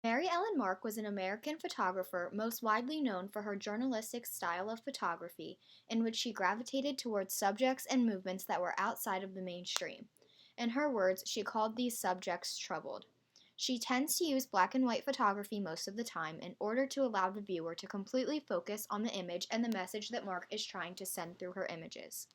Mary Ellen Mark was an American photographer most widely known for her journalistic style of photography, in which she gravitated towards subjects and movements that were outside of the mainstream. In her words, she called these subjects troubled. She tends to use black and white photography most of the time in order to allow the viewer to completely focus on the image and the message that Mark is trying to send through her images.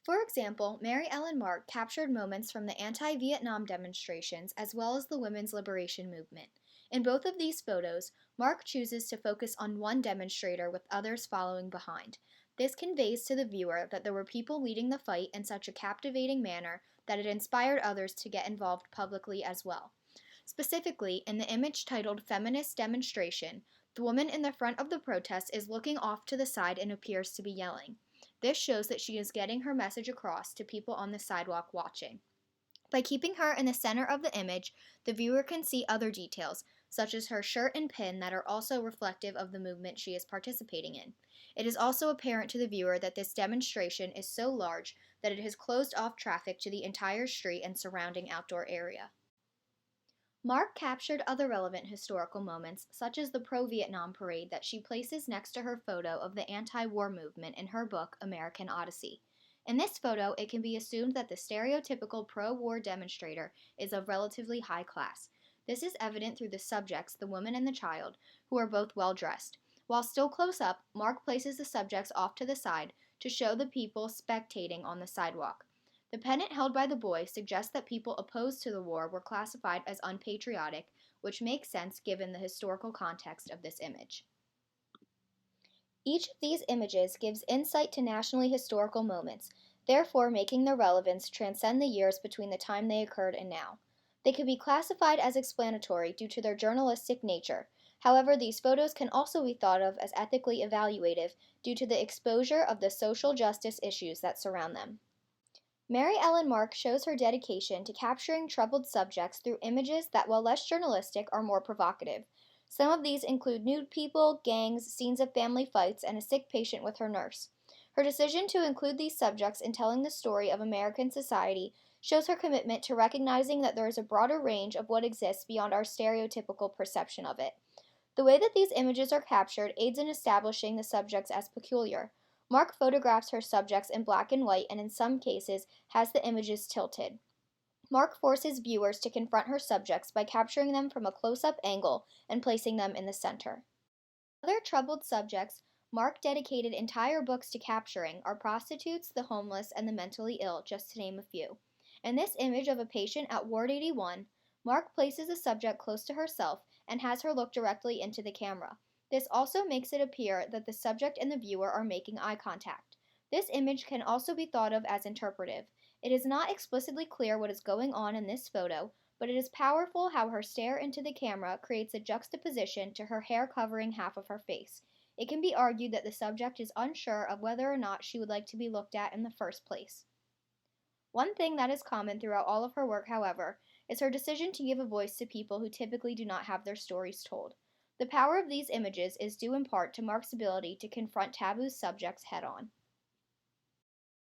For example, Mary Ellen Mark captured moments from the anti-Vietnam demonstrations as well as the women's liberation movement. In both of these photos, Mark chooses to focus on one demonstrator with others following behind. This conveys to the viewer that there were people leading the fight in such a captivating manner that it inspired others to get involved publicly as well. Specifically, in the image titled Feminist Demonstration, the woman in the front of the protest is looking off to the side and appears to be yelling. This shows that she is getting her message across to people on the sidewalk watching. By keeping her in the center of the image, the viewer can see other details, such as her shirt and pin, that are also reflective of the movement she is participating in. It is also apparent to the viewer that this demonstration is so large that it has closed off traffic to the entire street and surrounding outdoor area. Mark captured other relevant historical moments, such as the pro-Vietnam parade that she places next to her photo of the anti-war movement in her book, American Odyssey. In this photo, it can be assumed that the stereotypical pro-war demonstrator is of relatively high class. This is evident through the subjects, the woman and the child, who are both well-dressed. While still close up, Mark places the subjects off to the side to show the people spectating on the sidewalk. The pennant held by the boy suggests that people opposed to the war were classified as unpatriotic, which makes sense given the historical context of this image. Each of these images gives insight to nationally historical moments, therefore making their relevance transcend the years between the time they occurred and now. They could be classified as explanatory due to their journalistic nature. However, these photos can also be thought of as ethically evaluative due to the exposure of the social justice issues that surround them. Mary Ellen Mark shows her dedication to capturing troubled subjects through images that, while less journalistic, are more provocative. Some of these include nude people, gangs, scenes of family fights, and a sick patient with her nurse. Her decision to include these subjects in telling the story of American society shows her commitment to recognizing that there is a broader range of what exists beyond our stereotypical perception of it. The way that these images are captured aids in establishing the subjects as peculiar. Mark photographs her subjects in black and white and in some cases has the images tilted. Mark forces viewers to confront her subjects by capturing them from a close-up angle and placing them in the center. Other troubled subjects Mark dedicated entire books to capturing are prostitutes, the homeless, and the mentally ill, just to name a few. In this image of a patient at Ward 81, Mark places a subject close to herself and has her look directly into the camera. This also makes it appear that the subject and the viewer are making eye contact. This image can also be thought of as interpretive. It is not explicitly clear what is going on in this photo, but it is powerful how her stare into the camera creates a juxtaposition to her hair covering half of her face. It can be argued that the subject is unsure of whether or not she would like to be looked at in the first place. One thing that is common throughout all of her work, however, is her decision to give a voice to people who typically do not have their stories told. The power of these images is due in part to Mark's ability to confront taboo subjects head on.